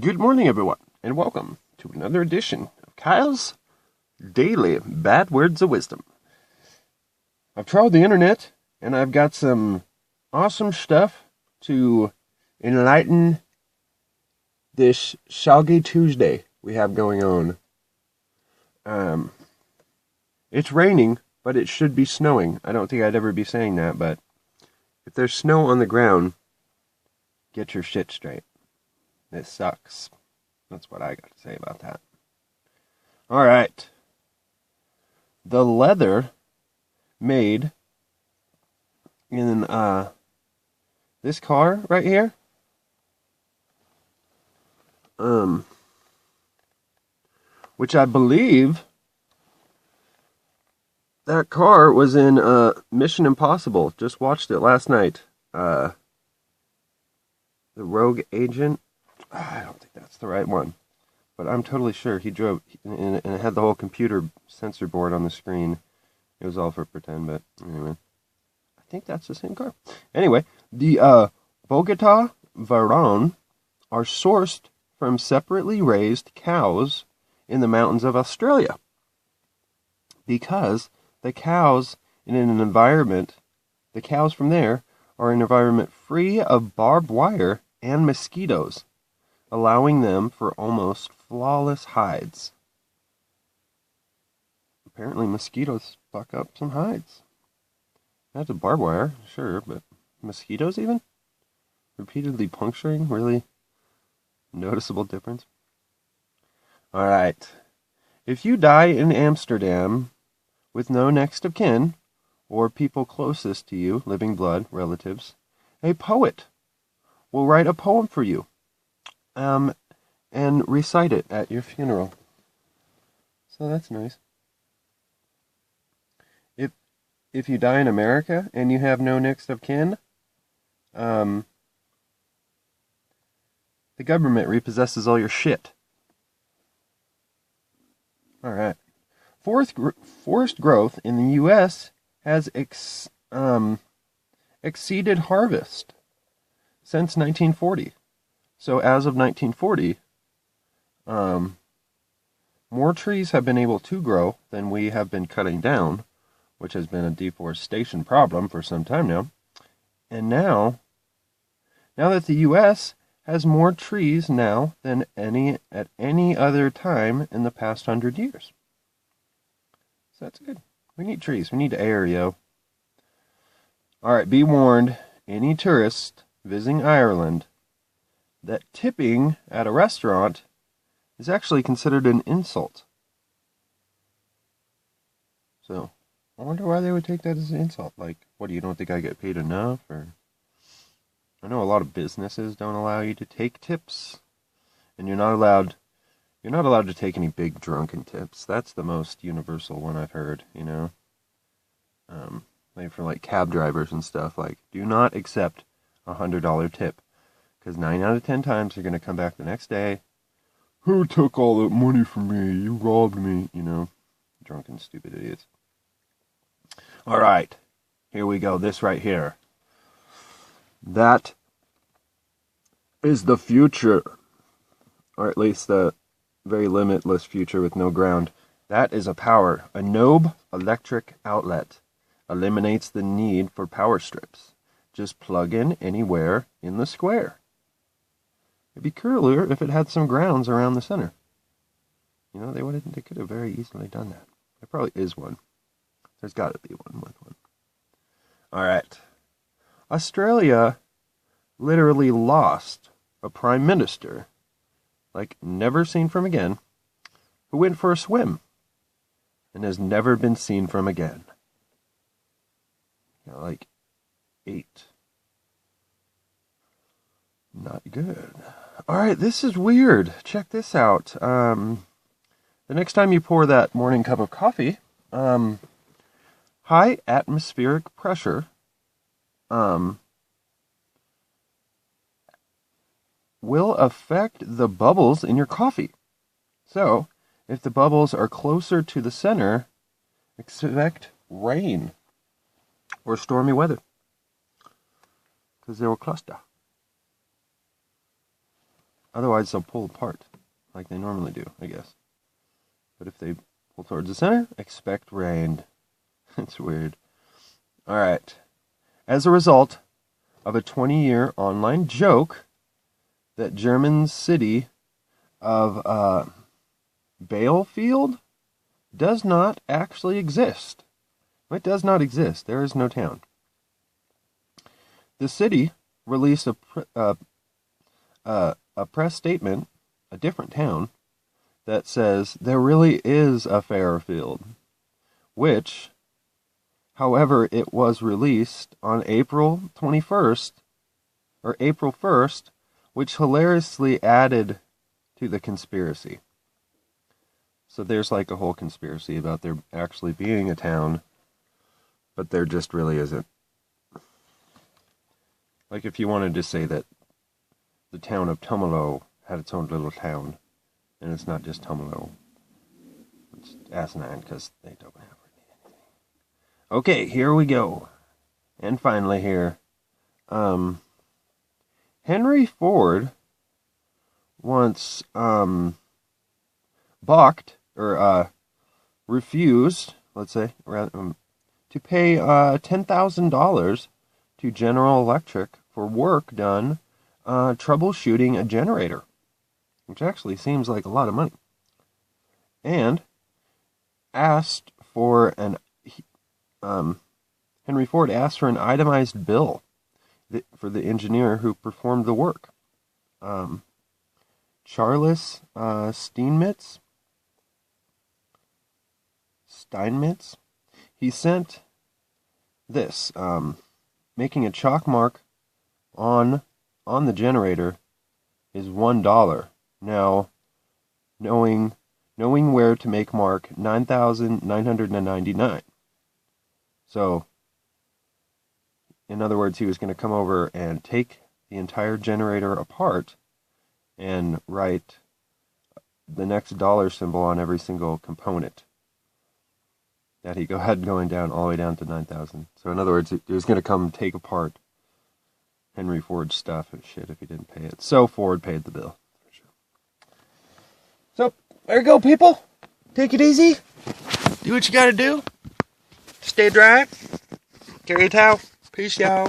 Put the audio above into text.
Good morning, everyone, and welcome to another edition of Kyle's Daily Bad Words of Wisdom. I've trawled the internet, and I've got some awesome stuff to enlighten this Soggy Tuesday we have going on. It's raining, but it should be snowing. I don't think I'd ever be saying that, but if there's snow on the ground, get your shit straight. This sucks. That's what I got to say about that. All right. The leather made in this car right here, which I believe that car was in Mission Impossible. Just watched it last night. The Rogue Agent. I don't think that's the right one, but I'm totally sure he drove, and it had the whole computer sensor board on the screen. It was all for pretend, but anyway, I think that's the same car. Anyway, the Bogota Veyron are sourced from separately raised cows in the mountains of Australia, because the cows from there are in an environment free of barbed wire and mosquitoes, allowing them for almost flawless hides. Apparently mosquitoes fuck up some hides. That's a barbed wire, sure, but mosquitoes even? Repeatedly puncturing? Really noticeable difference? Alright. If you die in Amsterdam with no next of kin, or people closest to you, living blood, relatives, a poet will write a poem for you. And recite it at your funeral. So that's nice. If you die in America and you have no next of kin, the government repossesses all your shit. All right. Forest growth in the U.S. has exceeded harvest since 1940. So as of 1940, more trees have been able to grow than we have been cutting down, which has been a deforestation problem for some time now. And now that the U.S. has more trees now than at any other time in the past 100 years. So that's good. We need trees. We need air, yo. All right, be warned, any tourist visiting Ireland, that tipping at a restaurant is actually considered an insult. So, I wonder why they would take that as an insult. Like, what, you don't think I get paid enough? Or I know a lot of businesses don't allow you to take tips, and you're not allowed to take any big drunken tips. That's the most universal one I've heard, you know. Like for like cab drivers and stuff, like, do not accept $100 tip. Because 9 out of 10 times you're going to come back the next day. Who took all that money from me? You robbed me, you know. Drunken, stupid idiots. All right. Here we go. This right here. That is the future. Or at least the very limitless future with no ground. That is a power. A Nobe electric outlet eliminates the need for power strips. Just plug in anywhere in the square. It'd be cooler if it had some grounds around the center. You know, they could have very easily done that. There probably is one. There's got to be one with one. All right. Australia literally lost a prime minister, like never seen from again, who went for a swim and has never been seen from again. Yeah, like 8. Not good. Alright, this is weird. Check this out. The next time you pour that morning cup of coffee, high atmospheric pressure will affect the bubbles in your coffee. So, if the bubbles are closer to the center, expect rain or stormy weather, because they will cluster. Otherwise, they'll pull apart, like they normally do, I guess. But if they pull towards the center, expect rain. It's weird. Alright. As a result of a 20-year online joke, that German city of Bielefeld does not actually exist. It does not exist. There is no town. The city released a press statement, a different town, that says there really is a Fairfield, which, however, it was released on April 21st, or April 1st, which hilariously added to the conspiracy. So there's like a whole conspiracy about there actually being a town, but there just really isn't. Like if you wanted to say that the town of Tumalo had its own little town, and it's not just Tumalo. It's asinine because they don't have really anything. Okay, here we go. And finally here, Henry Ford once balked or refused, let's say, rather, to pay $10,000 to General Electric for work done troubleshooting a generator, which actually seems like a lot of money, and asked for an Henry Ford asked for an itemized bill for the engineer who performed the work. Charles Steinmetz. He sent this, making a chalk mark on the generator is $1. Now, knowing where to make mark 9,999. So, in other words, he was going to come over and take the entire generator apart and write the next dollar symbol on every single component that he had going down all the way down to 9,000. So in other words, he was going to come take apart Henry Ford's stuff and shit if he didn't pay it. So Ford paid the bill. For sure. So, there you go, people. Take it easy. Do what you got to do. Stay dry. Carry a towel. Peace, y'all.